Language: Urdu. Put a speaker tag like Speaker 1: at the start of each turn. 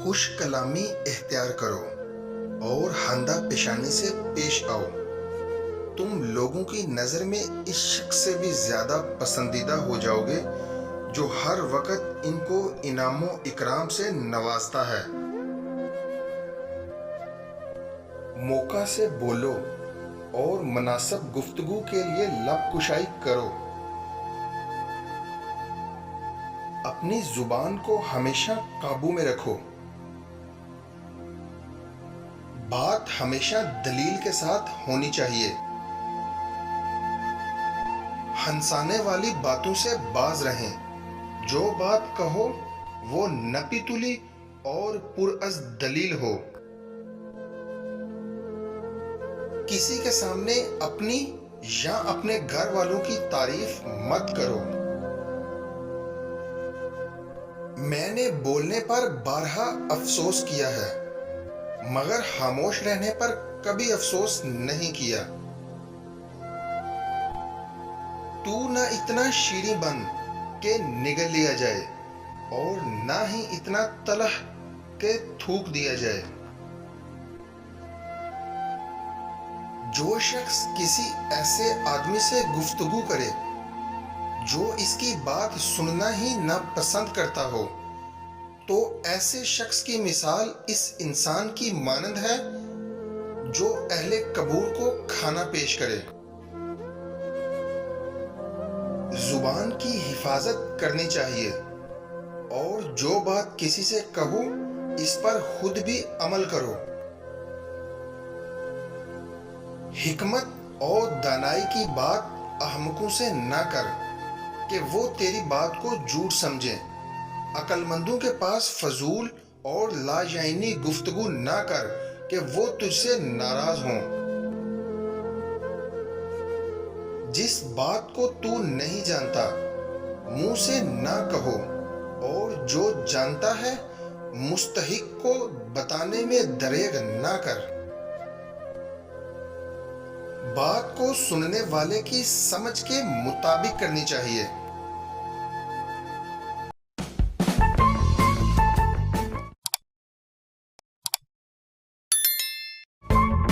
Speaker 1: خوش کلامی اختیار کرو اور ہندہ پیشانی سے پیش آؤ. تم لوگوں کی نظر میں اس شخص سے بھی زیادہ پسندیدہ ہو جاؤ گے جو ہر وقت ان کو انعام و اکرام سے نوازتا ہے. موقع سے بولو اور مناسب گفتگو کے لیے لب کشائی کرو. اپنی زبان کو ہمیشہ قابو میں رکھو. بات ہمیشہ دلیل کے ساتھ ہونی چاہیے. ہنسانے والی باتوں سے باز رہیں. جو بات کہو وہ نپی تلی اور پر از دلیل ہو. کسی کے سامنے اپنی یا اپنے گھر والوں کی تعریف مت کرو. میں نے بولنے پر بارہا افسوس کیا ہے مگر خاموش رہنے پر کبھی افسوس نہیں کیا. تو نہ اتنا شیریں بن کہ نگل لیا جائے اور نہ ہی اتنا تلخ کہ تھوک دیا جائے. جو شخص کسی ایسے آدمی سے گفتگو کرے جو اس کی بات سننا ہی ناپسند کرتا ہو تو ایسے شخص کی مثال اس انسان کی مانند ہے جو اہل قبور کو کھانا پیش کرے. زبان کی حفاظت کرنی چاہیے اور جو بات کسی سے کہو اس پر خود بھی عمل کرو. حکمت اور دانائی کی بات احمقوں سے نہ کر کہ وہ تیری بات کو جھوٹ سمجھیں. عقل مندوں کے پاس فضول اور لاجائنی گفتگو نہ کر کہ وہ تجھ سے ناراض ہوں. جس بات کو تو نہیں جانتا منہ سے نہ کہو اور جو جانتا ہے مستحق کو بتانے میں دریغ نہ کر. بات کو سننے والے کی سمجھ کے مطابق کرنی چاہیے.